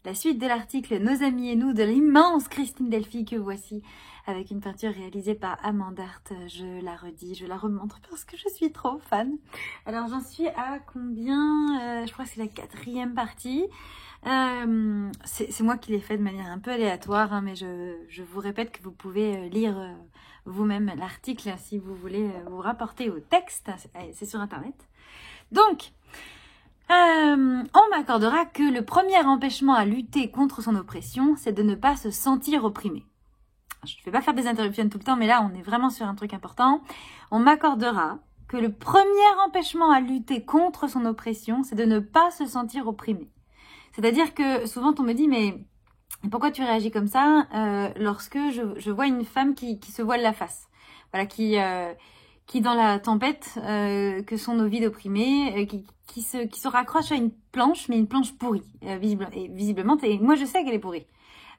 La suite de l'article Nos amis et nous de l'immense Christine Delphi que voici avec une peinture réalisée par Amanda Hart. Je la redis, je la remontre parce que je suis trop fan. Alors j'en suis à combien Je crois que c'est la 4e partie. C'est moi qui l'ai fait de manière un peu aléatoire, hein, mais je vous répète que vous pouvez lire vous-même l'article si vous voulez vous rapporter au texte. C'est sur internet. Donc, on m'accordera que le premier empêchement à lutter contre son oppression, c'est de ne pas se sentir opprimé. Je ne vais pas faire des interruptions tout le temps, mais là, on est vraiment sur un truc important. On m'accordera que le premier empêchement à lutter contre son oppression, c'est de ne pas se sentir opprimé. C'est-à-dire que souvent, on me dit, mais pourquoi tu réagis comme ça lorsque je vois une femme qui se voile la face, voilà, qui dans la tempête que sont nos vies d'opprimés, qui se raccroche à une planche, mais une planche pourrie, visiblement. Et moi, je sais qu'elle est pourrie.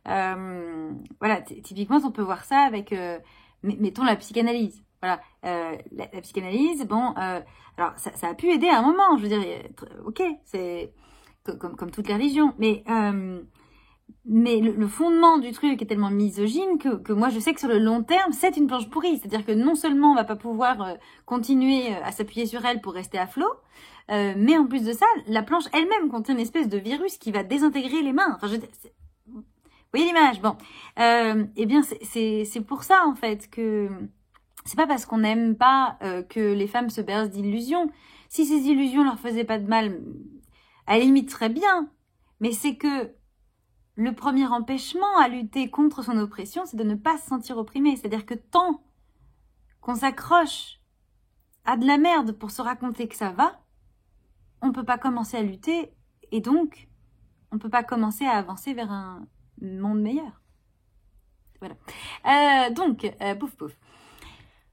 Voilà, typiquement, on peut voir ça avec, mettons, la psychanalyse. Voilà, la psychanalyse, bon, alors ça a pu aider à un moment, je veux dire, ok, c'est comme toute la religion, mais le fondement du truc est tellement misogyne que moi je sais que sur le long terme c'est une planche pourrie, c'est-à-dire que non seulement on va pas pouvoir continuer à s'appuyer sur elle pour rester à flot, mais en plus de ça la planche elle-même contient une espèce de virus qui va désintégrer les mains. Enfin, vous voyez l'image? Bon, eh bien c'est pour ça en fait que c'est pas parce qu'on n'aime pas que les femmes se bercent d'illusions. Si ces illusions leur faisaient pas de mal, à la limite très bien, mais c'est que le premier empêchement à lutter contre son oppression, c'est de ne pas se sentir opprimé. C'est-à-dire que tant qu'on s'accroche à de la merde pour se raconter que ça va, on ne peut pas commencer à lutter et donc on ne peut pas commencer à avancer vers un monde meilleur. Voilà. Pouf pouf.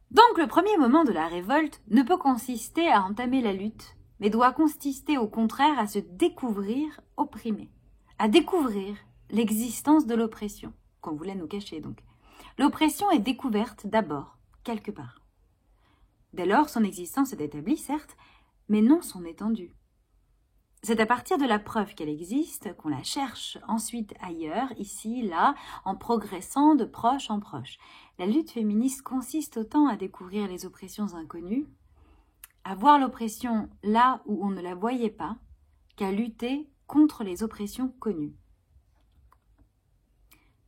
Donc le premier moment de la révolte ne peut consister à entamer la lutte, mais doit consister au contraire à se découvrir opprimé, à découvrir l'existence de l'oppression, qu'on voulait nous cacher donc. L'oppression est découverte d'abord, quelque part. Dès lors, son existence est établie, certes, mais non son étendue. C'est à partir de la preuve qu'elle existe qu'on la cherche ensuite ailleurs, ici, là, en progressant de proche en proche. La lutte féministe consiste autant à découvrir les oppressions inconnues, à voir l'oppression là où on ne la voyait pas, qu'à lutter contre les oppressions connues.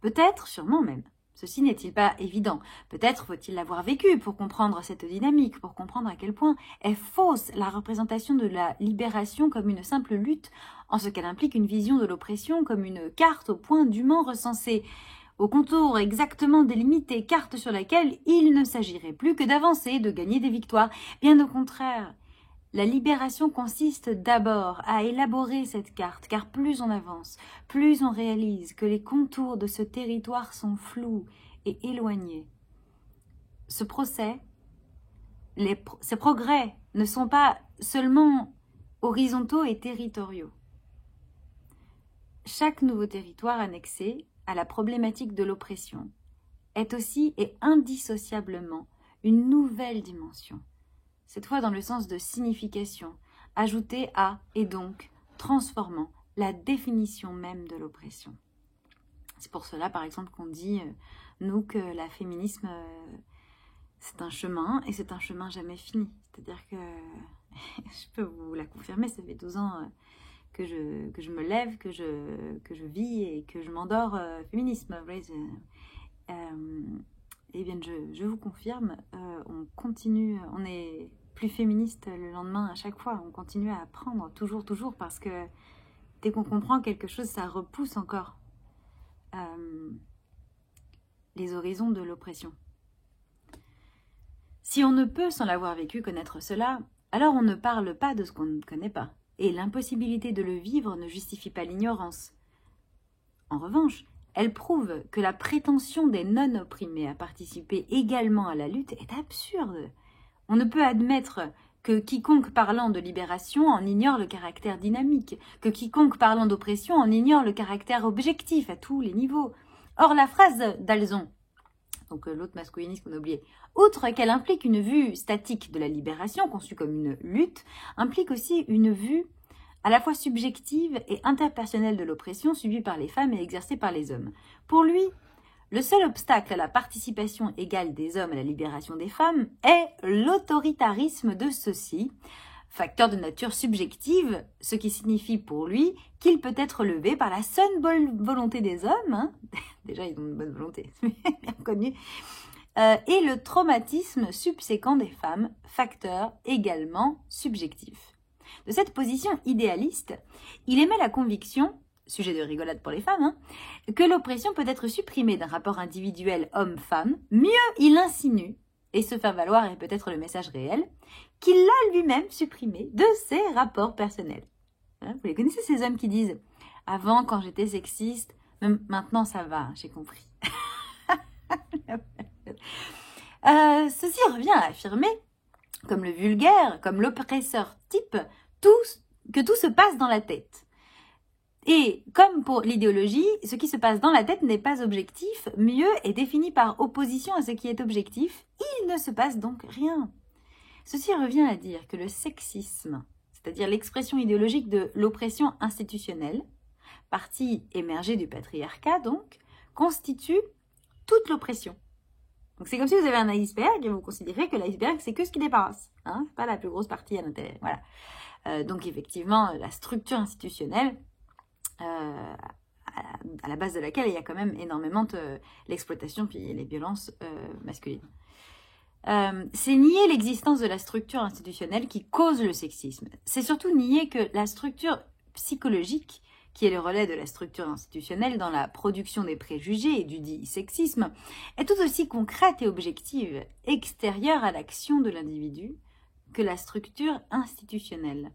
Peut-être, sûrement même, ceci n'est-il pas évident. Peut-être faut-il l'avoir vécu pour comprendre cette dynamique, pour comprendre à quel point est fausse la représentation de la libération comme une simple lutte, en ce qu'elle implique une vision de l'oppression comme une carte au point dûment recensée, au contour exactement délimité, carte sur laquelle il ne s'agirait plus que d'avancer, de gagner des victoires. Bien au contraire, la libération consiste d'abord à élaborer cette carte, car plus on avance, plus on réalise que les contours de ce territoire sont flous et éloignés. Ce procès, ces progrès ne sont pas seulement horizontaux et territoriaux. Chaque nouveau territoire annexé à la problématique de l'oppression est aussi et indissociablement une nouvelle dimension. Cette fois dans le sens de signification, ajoutée à et donc transformant la définition même de l'oppression. C'est pour cela, par exemple, qu'on dit, nous, que le féminisme, c'est un chemin, et c'est un chemin jamais fini. C'est-à-dire que, je peux vous la confirmer, ça fait 12 ans que je me lève, que je vis et que je m'endors féminisme. Eh bien, je vous confirme, on continue, on est plus féministe le lendemain à chaque fois. On continue à apprendre, toujours, parce que dès qu'on comprend quelque chose, ça repousse encore les horizons de l'oppression. Si on ne peut, sans l'avoir vécu, connaître cela, alors on ne parle pas de ce qu'on ne connaît pas. Et l'impossibilité de le vivre ne justifie pas l'ignorance. En revanche, elle prouve que la prétention des non-opprimés à participer également à la lutte est absurde. On ne peut admettre que quiconque parlant de libération en ignore le caractère dynamique, que quiconque parlant d'oppression en ignore le caractère objectif à tous les niveaux. Or, la phrase d'Alzon, donc l'autre masculiniste qu'on a oublié, outre qu'elle implique une vue statique de la libération, conçue comme une lutte, implique aussi une vue à la fois subjective et interpersonnelle de l'oppression subie par les femmes et exercée par les hommes. Pour lui, le seul obstacle à la participation égale des hommes à la libération des femmes est l'autoritarisme de ceux-ci, facteur de nature subjective, ce qui signifie pour lui qu'il peut être levé par la seule bonne volonté des hommes, hein. Déjà ils ont une bonne volonté, bien connu, et le traumatisme subséquent des femmes, facteur également subjectif. De cette position idéaliste, il émet la conviction, sujet de rigolade pour les femmes, hein, que l'oppression peut être supprimée d'un rapport individuel homme-femme, mieux il insinue, et se faire valoir est peut-être le message réel, qu'il l'a lui-même supprimé de ses rapports personnels. Hein, vous les connaissez ces hommes qui disent « Avant, quand j'étais sexiste, maintenant ça va, j'ai compris. » Ceci revient à affirmer, comme le vulgaire, comme l'oppresseur type, que tout se passe dans la tête. Et comme pour l'idéologie, ce qui se passe dans la tête n'est pas objectif, mieux est défini par opposition à ce qui est objectif, il ne se passe donc rien. Ceci revient à dire que le sexisme, c'est-à-dire l'expression idéologique de l'oppression institutionnelle, partie émergée du patriarcat donc, constitue toute l'oppression. Donc c'est comme si vous avez un iceberg et vous considérez que l'iceberg c'est que ce qui dépasse, hein, c'est pas la plus grosse partie à l'intérieur. Voilà. Donc effectivement, la structure institutionnelle, à la base de laquelle il y a quand même énormément de l'exploitation puis les violences masculines. C'est nier l'existence de la structure institutionnelle qui cause le sexisme. C'est surtout nier que la structure psychologique, qui est le relais de la structure institutionnelle dans la production des préjugés et du dit sexisme, est tout aussi concrète et objective, extérieure à l'action de l'individu, que la structure institutionnelle.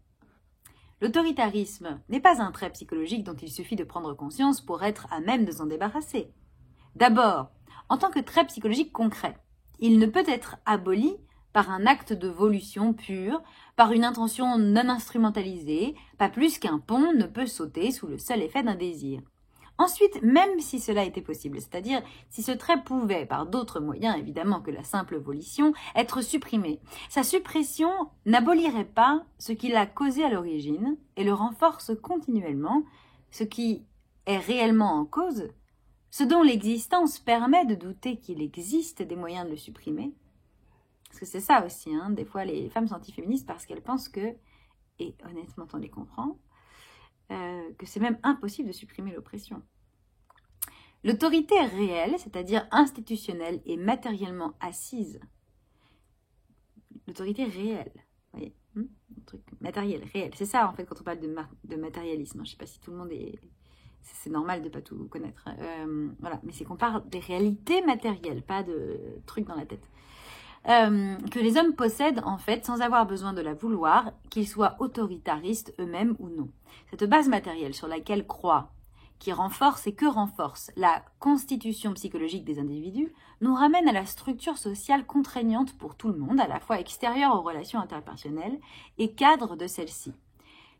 L'autoritarisme n'est pas un trait psychologique dont il suffit de prendre conscience pour être à même de s'en débarrasser. D'abord, en tant que trait psychologique concret, il ne peut être aboli par un acte de volition pure, par une intention non instrumentalisée, pas plus qu'un pont ne peut sauter sous le seul effet d'un désir. Ensuite, même si cela était possible, c'est-à-dire si ce trait pouvait, par d'autres moyens évidemment que la simple volition, être supprimé, sa suppression n'abolirait pas ce qui l'a causé à l'origine et le renforce continuellement, ce qui est réellement en cause, ce dont l'existence permet de douter qu'il existe des moyens de le supprimer. Parce que c'est ça aussi, hein, des fois les femmes sont antiféministes parce qu'elles pensent que, et honnêtement on les comprend, que c'est même impossible de supprimer l'oppression. L'autorité réelle, c'est-à-dire institutionnelle et matériellement assise, l'autorité réelle, vous voyez, un truc matériel, réel, c'est ça en fait quand on parle de matérialisme, je ne sais pas si tout le monde est... C'est normal de ne pas tout connaître, voilà, mais c'est qu'on parle des réalités matérielles, pas de trucs dans la tête. Que les hommes possèdent en fait sans avoir besoin de la vouloir, qu'ils soient autoritaristes eux-mêmes ou non. Cette base matérielle sur laquelle croit, qui renforce et que renforce la constitution psychologique des individus, nous ramène à la structure sociale contraignante pour tout le monde, à la fois extérieure aux relations interpersonnelles et cadre de celles-ci.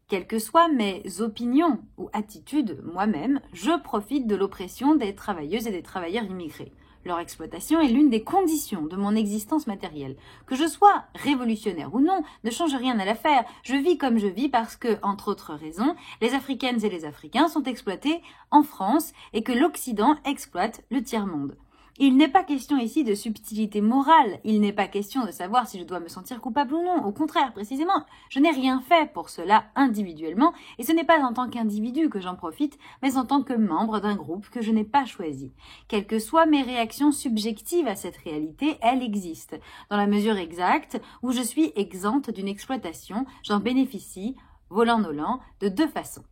Quelles que soient mes opinions ou attitudes, moi-même, je profite de l'oppression des travailleuses et des travailleurs immigrés. Leur exploitation est l'une des conditions de mon existence matérielle. Que je sois révolutionnaire ou non, ne change rien à l'affaire. Je vis comme je vis parce que, entre autres raisons, les Africaines et les Africains sont exploités en France et que l'Occident exploite le tiers-monde. Il n'est pas question ici de subtilité morale, il n'est pas question de savoir si je dois me sentir coupable ou non. Au contraire, précisément, je n'ai rien fait pour cela individuellement, et ce n'est pas en tant qu'individu que j'en profite, mais en tant que membre d'un groupe que je n'ai pas choisi. Quelles que soient mes réactions subjectives à cette réalité, elle existe. Dans la mesure exacte où je suis exempte d'une exploitation, j'en bénéficie, volant-nolant, de deux façons.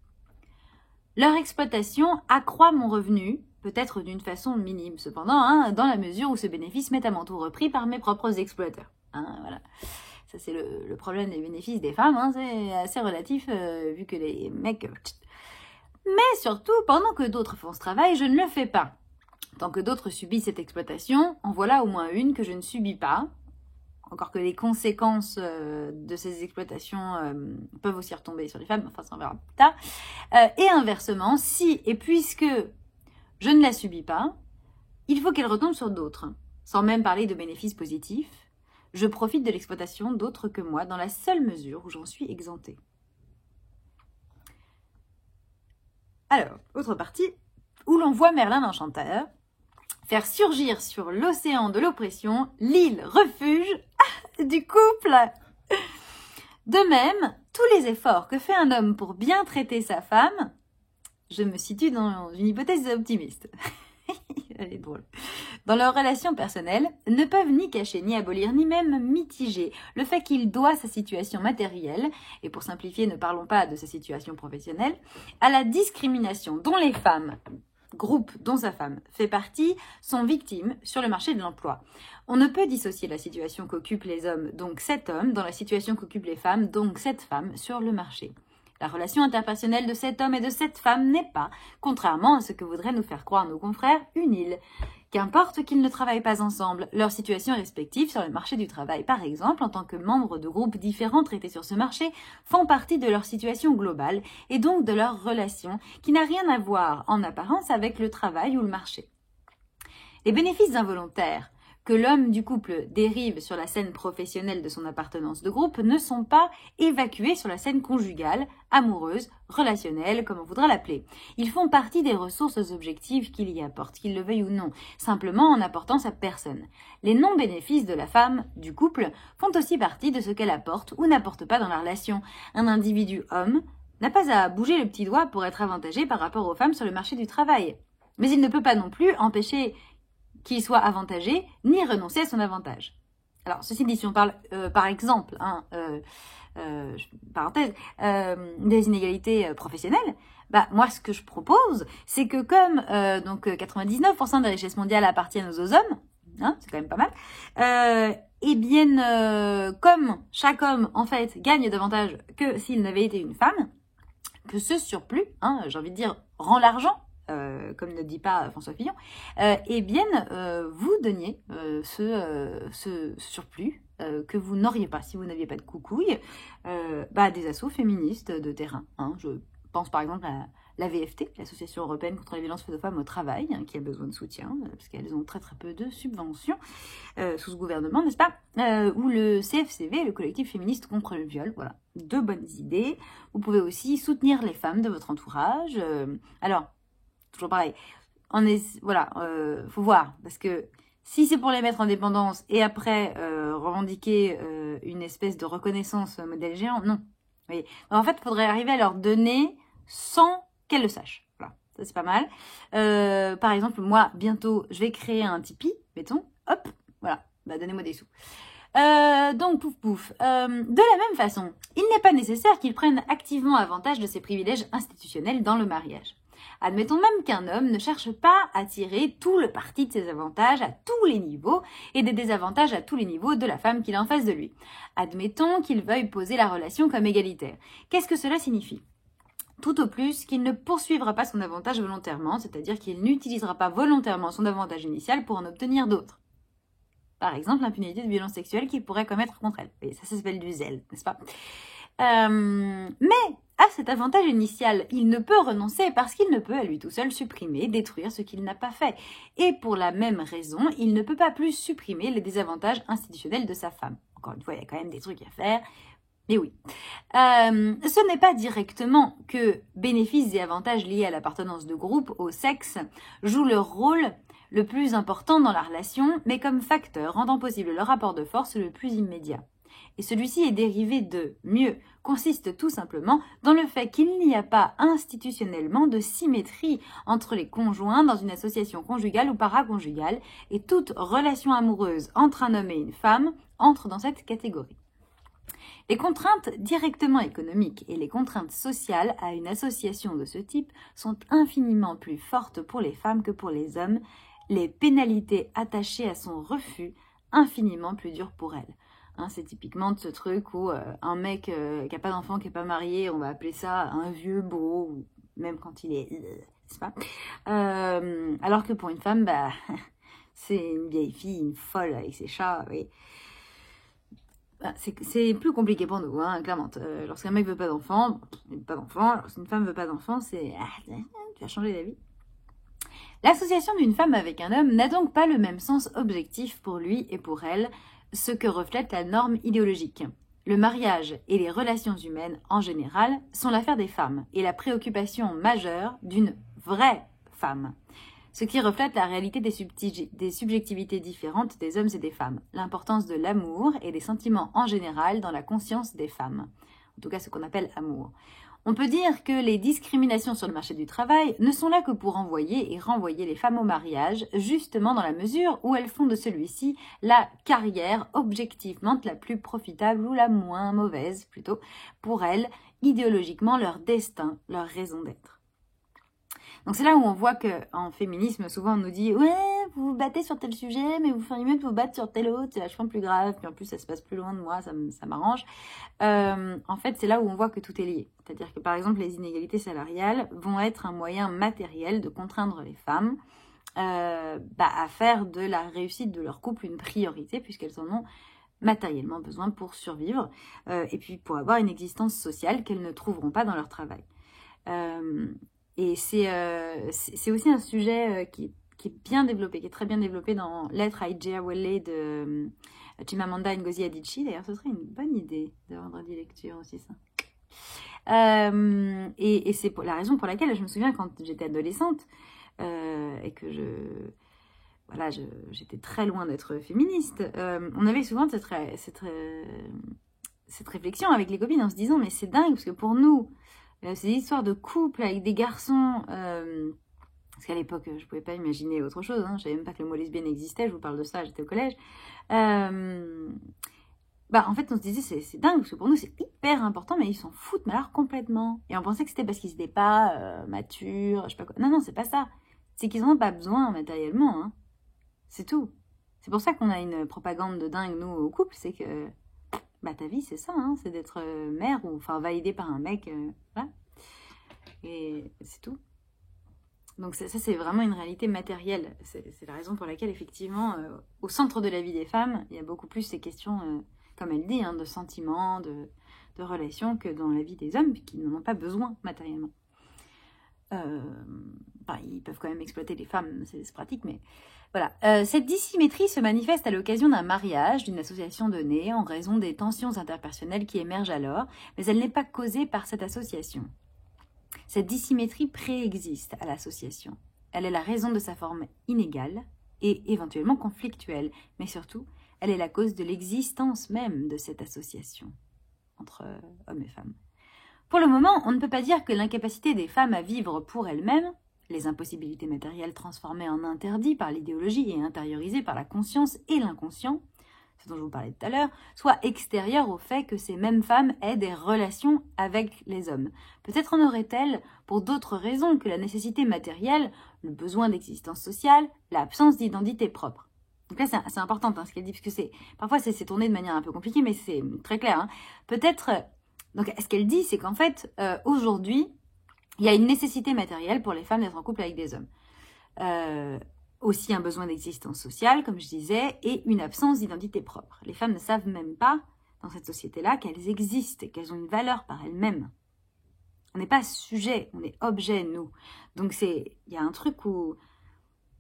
Leur exploitation accroît mon revenu, peut-être d'une façon minime cependant, hein, dans la mesure où ce bénéfice m'est à mon tour repris par mes propres exploiteurs. Hein, voilà. Ça c'est le problème des bénéfices des femmes, hein, c'est assez relatif vu que les mecs... Mais surtout, pendant que d'autres font ce travail, je ne le fais pas. Tant que d'autres subissent cette exploitation, en voilà au moins une que je ne subis pas, encore que les conséquences de ces exploitations peuvent aussi retomber sur les femmes, enfin ça on verra plus tard. Et inversement, si et puisque je ne la subis pas, il faut qu'elle retombe sur d'autres. Sans même parler de bénéfices positifs, je profite de l'exploitation d'autres que moi dans la seule mesure où j'en suis exemptée. Alors, autre partie, où l'on voit Merlin l'Enchanteur faire surgir sur l'océan de l'oppression l'île refuge du couple. De même, tous les efforts que fait un homme pour bien traiter sa femme, je me situe dans une hypothèse optimiste. Elle est drôle. Dans leurs relations personnelles, ne peuvent ni cacher, ni abolir, ni même mitiger le fait qu'il doit sa situation matérielle, et pour simplifier, ne parlons pas de sa situation professionnelle, à la discrimination dont les femmes, groupe dont sa femme fait partie, sont victimes sur le marché de l'emploi. On ne peut dissocier la situation qu'occupent les hommes, donc cet homme, dans la situation qu'occupent les femmes, donc cette femme, sur le marché. La relation interpersonnelle de cet homme et de cette femme n'est pas, contrairement à ce que voudraient nous faire croire nos confrères, une île. Qu'importe qu'ils ne travaillent pas ensemble, leurs situations respectives sur le marché du travail, par exemple, en tant que membres de groupes différents traités sur ce marché, font partie de leur situation globale et donc de leur relation qui n'a rien à voir en apparence avec le travail ou le marché. Les bénéfices involontaires que l'homme du couple dérive sur la scène professionnelle de son appartenance de groupe ne sont pas évacués sur la scène conjugale, amoureuse, relationnelle, comme on voudra l'appeler. Ils font partie des ressources objectives qu'il y apporte, qu'il le veuille ou non, simplement en apportant sa personne. Les non-bénéfices de la femme du couple font aussi partie de ce qu'elle apporte ou n'apporte pas dans la relation. Un individu homme n'a pas à bouger le petit doigt pour être avantagé par rapport aux femmes sur le marché du travail. Mais il ne peut pas non plus empêcher qu'il soit avantagé, ni renoncer à son avantage. Alors, ceci dit, si on parle, par exemple, parenthèse, des inégalités professionnelles, moi, ce que je propose, c'est que comme 99% des richesses mondiales appartiennent aux hommes, c'est quand même pas mal, comme chaque homme, en fait, gagne davantage que s'il n'avait été une femme, que ce surplus, j'ai envie de dire, rend l'argent, comme ne dit pas François Fillon, vous donniez ce surplus que vous n'auriez pas si vous n'aviez pas de coucouille, des assos féministes de terrain. Je pense par exemple à la VFT, l'Association européenne contre les violences faites aux femmes au travail, qui a besoin de soutien, parce qu'elles ont très très peu de subventions sous ce gouvernement, n'est-ce pas, ou le CFCV, le collectif féministe contre le viol. Voilà, deux bonnes idées. Vous pouvez aussi soutenir les femmes de votre entourage. Alors, toujours pareil, faut voir, parce que si c'est pour les mettre en dépendance et après revendiquer une espèce de reconnaissance modèle géant, non. Oui. En fait, il faudrait arriver à leur donner sans qu'elles le sachent. Voilà, ça c'est pas mal. Par exemple, moi, bientôt, je vais créer un Tipeee, mettons, hop, voilà, donnez-moi des sous. Donc, pouf pouf. De la même façon, il n'est pas nécessaire qu'ils prennent activement avantage de ces privilèges institutionnels dans le mariage. Admettons même qu'un homme ne cherche pas à tirer tout le parti de ses avantages à tous les niveaux et des désavantages à tous les niveaux de la femme qu'il a en face de lui. Admettons qu'il veuille poser la relation comme égalitaire. Qu'est-ce que cela signifie ? Tout au plus qu'il ne poursuivra pas son avantage volontairement, c'est-à-dire qu'il n'utilisera pas volontairement son avantage initial pour en obtenir d'autres. Par exemple, l'impunité de violences sexuelles qu'il pourrait commettre contre elle. Et ça s'appelle du zèle, n'est-ce pas ? Mais à cet avantage initial, il ne peut renoncer parce qu'il ne peut à lui tout seul supprimer, détruire ce qu'il n'a pas fait. Et pour la même raison, il ne peut pas plus supprimer les désavantages institutionnels de sa femme. Encore une fois, il y a quand même des trucs à faire. Mais oui. Ce n'est pas directement que bénéfices et avantages liés à l'appartenance de groupe, au sexe, jouent leur rôle le plus important dans la relation, mais comme facteur rendant possible le rapport de force le plus immédiat. Et celui-ci est dérivé de mieux, consiste tout simplement dans le fait qu'il n'y a pas institutionnellement de symétrie entre les conjoints dans une association conjugale ou paraconjugale, et toute relation amoureuse entre un homme et une femme entre dans cette catégorie. Les contraintes directement économiques et les contraintes sociales à une association de ce type sont infiniment plus fortes pour les femmes que pour les hommes, les pénalités attachées à son refus infiniment plus dures pour elles. C'est typiquement de ce truc où un mec qui n'a pas d'enfant, qui n'est pas marié, on va appeler ça un vieux beau, ou même quand il est... c'est pas. Alors que pour une femme, c'est une vieille fille, une folle avec ses chats, oui. C'est plus compliqué pour nous, clairement. Lorsqu'un mec veut pas d'enfant, il veut pas d'enfant. Lorsqu'une femme veut pas d'enfant, c'est... tu vas changer d'avis. L'association d'une femme avec un homme n'a donc pas le même sens objectif pour lui et pour elle, ce que reflète la norme idéologique. le mariage et les relations humaines en général sont l'affaire des femmes et la préoccupation majeure d'une vraie femme. Ce qui reflète la réalité des subjectivités différentes des hommes et des femmes, l'importance de l'amour et des sentiments en général dans la conscience des femmes, en tout cas ce qu'on appelle amour. On peut dire que les discriminations sur le marché du travail ne sont là que pour envoyer et renvoyer les femmes au mariage, justement dans la mesure où elles font de celui-ci la carrière objectivement la plus profitable ou la moins mauvaise plutôt pour elles, idéologiquement leur destin, leur raison d'être. Donc c'est là où on voit qu'en féminisme, souvent on nous dit « Ouais, vous vous battez sur tel sujet, mais vous feriez mieux de vous battre sur tel autre, c'est vachement plus grave, puis en plus ça se passe plus loin de moi, ça m'arrange. » En fait, c'est là où on voit que tout est lié. C'est-à-dire que par exemple, les inégalités salariales vont être un moyen matériel de contraindre les femmes à faire de la réussite de leur couple une priorité, puisqu'elles en ont matériellement besoin pour survivre, et puis pour avoir une existence sociale qu'elles ne trouveront pas dans leur travail. Et c'est aussi un sujet qui est bien développé, qui est très bien développé dans Lettre à Ijea Welle de Chimamanda Ngozi Adichie. D'ailleurs, ce serait une bonne idée de vendredi lecture aussi, ça. Et c'est la raison pour laquelle je me souviens quand j'étais adolescente et que j'étais très loin d'être féministe, on avait souvent cette réflexion avec les copines en se disant mais c'est dingue parce que pour nous, ces histoires de couple avec des garçons, parce qu'à l'époque, je pouvais pas imaginer autre chose, je savais même pas que le mot lesbienne existait, je vous parle de ça, j'étais au collège. En fait, on se disait, c'est dingue, parce que pour nous, c'est hyper important, mais ils s'en foutent, mais alors complètement. Et on pensait que c'était parce qu'ils n'étaient pas matures, je sais pas quoi. Non, c'est pas ça. C'est qu'ils n'en ont pas besoin matériellement, C'est tout. C'est pour ça qu'on a une propagande de dingue, nous, au couple, c'est que... ta vie, c'est ça, c'est d'être mère ou enfin validée par un mec, voilà. Et c'est tout. Donc ça, c'est vraiment une réalité matérielle. C'est la raison pour laquelle, effectivement, au centre de la vie des femmes, il y a beaucoup plus ces questions, comme elle dit, de sentiments, de relations, que dans la vie des hommes, qui n'en ont pas besoin matériellement. Ils peuvent quand même exploiter les femmes, c'est pratique, mais... Voilà. Cette dissymétrie se manifeste à l'occasion d'un mariage, d'une association donnée, en raison des tensions interpersonnelles qui émergent alors, mais elle n'est pas causée par cette association. Cette dissymétrie préexiste à l'association. Elle est la raison de sa forme inégale et éventuellement conflictuelle, mais surtout, elle est la cause de l'existence même de cette association entre hommes et femmes. Pour le moment, on ne peut pas dire que l'incapacité des femmes à vivre pour elles-mêmes, les impossibilités matérielles transformées en interdits par l'idéologie et intériorisées par la conscience et l'inconscient, ce dont je vous parlais tout à l'heure, soit extérieures au fait que ces mêmes femmes aient des relations avec les hommes. Peut-être en aurait-elles pour d'autres raisons que la nécessité matérielle, le besoin d'existence sociale, l'absence d'identité propre. Donc là, c'est important ce qu'elle dit, parce que parfois c'est tourné de manière un peu compliquée, mais c'est très clair. Peut-être... Donc, ce qu'elle dit, c'est qu'en fait, aujourd'hui, il y a une nécessité matérielle pour les femmes d'être en couple avec des hommes. Aussi un besoin d'existence sociale, comme je disais, et une absence d'identité propre. Les femmes ne savent même pas, dans cette société-là, qu'elles existent, qu'elles ont une valeur par elles-mêmes. On n'est pas sujet, on est objet, nous. Donc, il y a un truc où...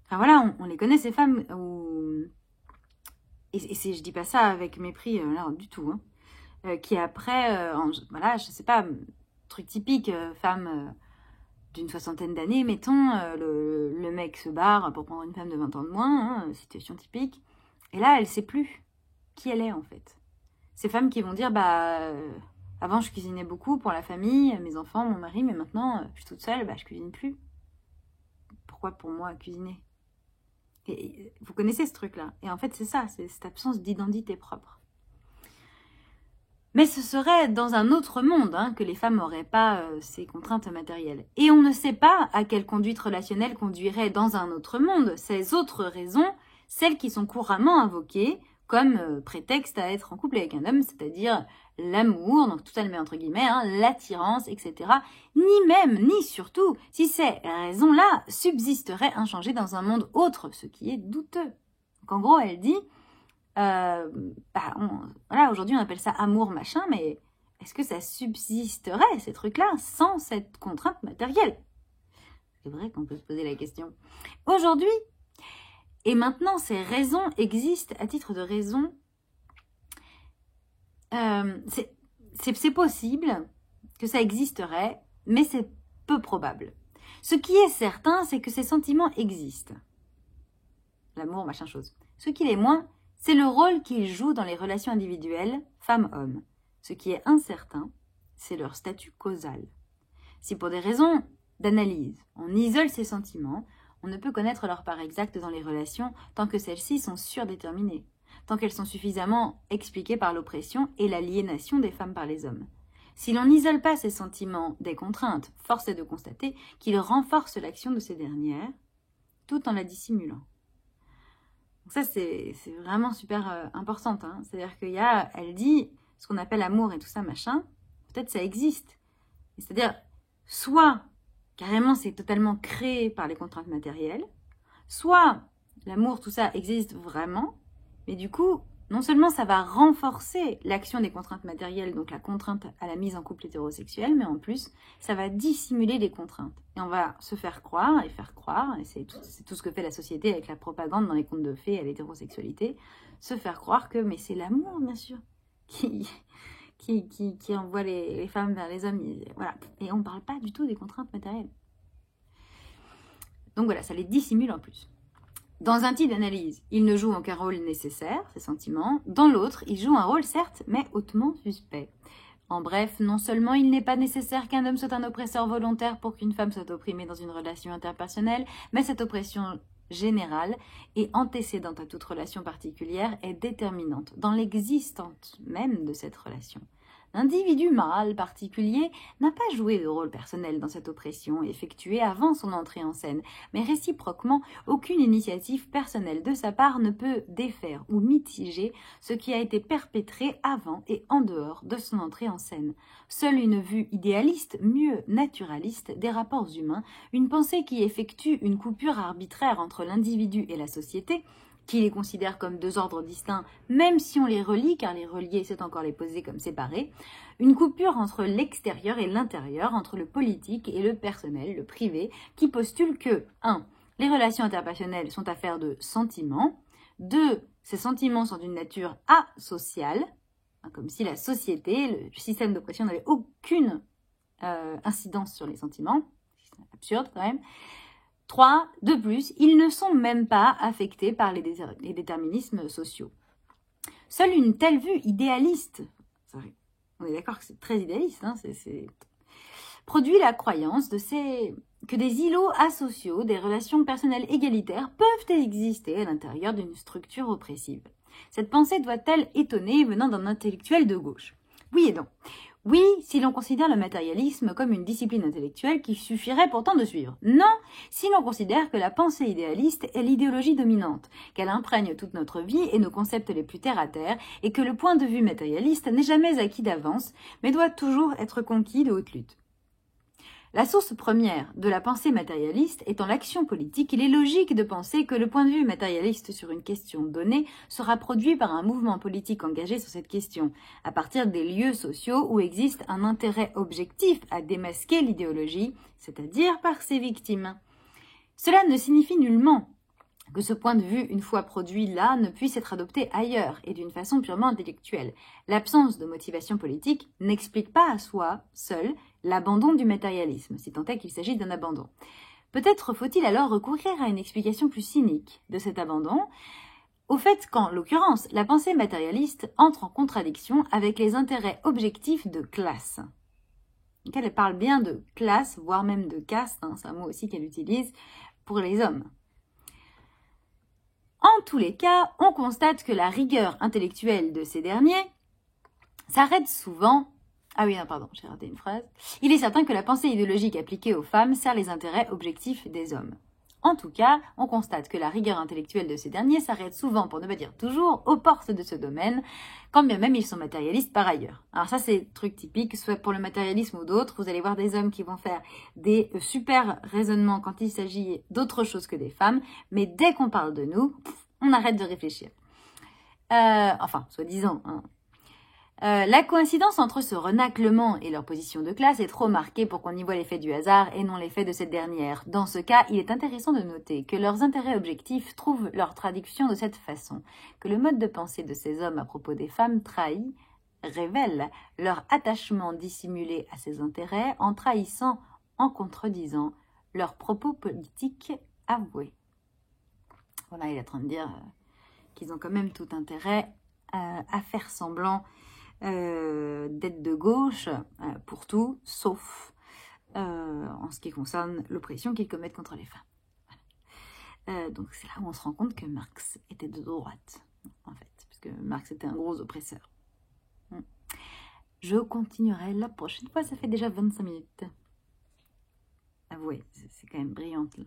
Enfin voilà, on les connaît, ces femmes, où... Et je dis pas ça avec mépris, là, du tout, qui après, voilà, je sais pas, truc typique, femme d'une 60aine d'années, mettons, le mec se barre pour prendre une femme de 20 ans de moins, situation typique, et là, elle sait plus qui elle est, en fait. Ces femmes qui vont dire, avant, je cuisinais beaucoup pour la famille, mes enfants, mon mari, mais maintenant, je suis toute seule, je cuisine plus. Pourquoi pour moi cuisiner ? Et vous connaissez ce truc-là. Et en fait, c'est ça, c'est cette absence d'identité propre. Mais ce serait dans un autre monde que les femmes n'auraient pas ces contraintes matérielles. Et on ne sait pas à quelle conduite relationnelle conduirait dans un autre monde ces autres raisons, celles qui sont couramment invoquées comme prétexte à être en couple avec un homme, c'est-à-dire l'amour, donc tout ça le met entre guillemets, l'attirance, etc. Ni surtout, si ces raisons-là subsisteraient inchangées dans un monde autre, ce qui est douteux. Donc en gros, elle dit... voilà, aujourd'hui on appelle ça amour machin, mais est-ce que ça subsisterait, ces trucs-là, sans cette contrainte matérielle? C'est vrai qu'on peut se poser la question. Aujourd'hui, et maintenant, ces raisons existent à titre de raison c'est possible que ça existerait, mais c'est peu probable. Ce qui est certain, c'est que ces sentiments existent. L'amour, machin chose. Ce qui l'est moins, c'est le rôle qu'ils jouent dans les relations individuelles, femmes-hommes. Ce qui est incertain, c'est leur statut causal. Si pour des raisons d'analyse, on isole ces sentiments, on ne peut connaître leur part exacte dans les relations tant que celles-ci sont surdéterminées, tant qu'elles sont suffisamment expliquées par l'oppression et l'aliénation des femmes par les hommes. Si l'on n'isole pas ces sentiments des contraintes, force est de constater qu'ils renforcent l'action de ces dernières, tout en la dissimulant. Donc ça, c'est vraiment super important. Hein. C'est-à-dire elle dit ce qu'on appelle amour et tout ça, machin, peut-être ça existe. C'est-à-dire, soit carrément c'est totalement créé par les contraintes matérielles, soit l'amour, tout ça existe vraiment, mais du coup, non seulement ça va renforcer l'action des contraintes matérielles, donc la contrainte à la mise en couple hétérosexuel, mais en plus, ça va dissimuler les contraintes. Et on va se faire croire, et c'est tout ce que fait la société avec la propagande dans les contes de fées à l'hétérosexualité, se faire croire que, mais c'est l'amour, bien sûr, qui envoie les femmes vers les hommes. Voilà. Et on ne parle pas du tout des contraintes matérielles. Donc voilà, ça les dissimule en plus. Dans un type d'analyse, ils ne jouent aucun rôle nécessaire, ces sentiments. Dans l'autre, ils jouent un rôle certes, mais hautement suspect. En bref, non seulement il n'est pas nécessaire qu'un homme soit un oppresseur volontaire pour qu'une femme soit opprimée dans une relation interpersonnelle, mais cette oppression générale et antécédente à toute relation particulière est déterminante dans l'existence même de cette relation. L'individu mâle particulier n'a pas joué de rôle personnel dans cette oppression effectuée avant son entrée en scène, mais réciproquement, aucune initiative personnelle de sa part ne peut défaire ou mitiger ce qui a été perpétré avant et en dehors de son entrée en scène. Seule une vue idéaliste, mieux naturaliste, des rapports humains, une pensée qui effectue une coupure arbitraire entre l'individu et la société, qui les considère comme deux ordres distincts, même si on les relie, car les relier, c'est encore les poser comme séparés, une coupure entre l'extérieur et l'intérieur, entre le politique et le personnel, le privé, qui postule que 1. Les relations interpersonnelles sont affaires de sentiments, 2. Ces sentiments sont d'une nature asociale, comme si la société, le système d'oppression n'avait aucune incidence sur les sentiments, c'est absurde quand même. 3. De plus, ils ne sont même pas affectés par les déterminismes sociaux. Seule une telle vue idéaliste, on est d'accord que c'est très idéaliste, hein, produit la croyance que des îlots asociaux, des relations personnelles égalitaires peuvent exister à l'intérieur d'une structure oppressive. Cette pensée doit-elle étonner venant d'un intellectuel de gauche? Oui et non. Oui, si l'on considère le matérialisme comme une discipline intellectuelle qui suffirait pourtant de suivre. Non, si l'on considère que la pensée idéaliste est l'idéologie dominante, qu'elle imprègne toute notre vie et nos concepts les plus terre à terre, et que le point de vue matérialiste n'est jamais acquis d'avance, mais doit toujours être conquis de haute lutte. La source première de la pensée matérialiste étant l'action politique, il est logique de penser que le point de vue matérialiste sur une question donnée sera produit par un mouvement politique engagé sur cette question, à partir des lieux sociaux où existe un intérêt objectif à démasquer l'idéologie, c'est-à-dire par ses victimes. Cela ne signifie nullement que ce point de vue, une fois produit là, ne puisse être adopté ailleurs et d'une façon purement intellectuelle. L'absence de motivation politique n'explique pas à soi, seul, l'abandon du matérialisme, si tant est qu'il s'agit d'un abandon. Peut-être faut-il alors recourir à une explication plus cynique de cet abandon, au fait qu'en l'occurrence, la pensée matérialiste entre en contradiction avec les intérêts objectifs de classe. Donc elle parle bien de classe, voire même de caste, hein, c'est un mot aussi qu'elle utilise pour les hommes. En tous les cas, on constate que la rigueur intellectuelle de ces derniers s'arrête souvent... Ah oui, non, pardon, j'ai raté une phrase. Il est certain que la pensée idéologique appliquée aux femmes sert les intérêts objectifs des hommes. En tout cas, on constate que la rigueur intellectuelle de ces derniers s'arrête souvent, pour ne pas dire toujours, aux portes de ce domaine, quand bien même ils sont matérialistes par ailleurs. Alors ça, c'est truc typique, soit pour le matérialisme ou d'autres, vous allez voir des hommes qui vont faire des super raisonnements quand il s'agit d'autre chose que des femmes, mais dès qu'on parle de nous, on arrête de réfléchir. Enfin, soi-disant, hein. La coïncidence entre ce renaclement et leur position de classe est trop marquée pour qu'on y voit l'effet du hasard et non l'effet de cette dernière. Dans ce cas, il est intéressant de noter que leurs intérêts objectifs trouvent leur traduction de cette façon, que le mode de pensée de ces hommes à propos des femmes trahit révèlent leur attachement dissimulé à ses intérêts en trahissant, en contredisant leurs propos politiques avoués. Voilà, il est en train de dire qu'ils ont quand même tout intérêt à faire semblant d'être de gauche pour tout, sauf en ce qui concerne l'oppression qu'ils commettent contre les femmes. Voilà. Donc c'est là où on se rend compte que Marx était de droite, en fait, parce que Marx était un gros oppresseur. Je continuerai la prochaine fois, ça fait déjà 25 minutes. Avouez, c'est quand même brillante là.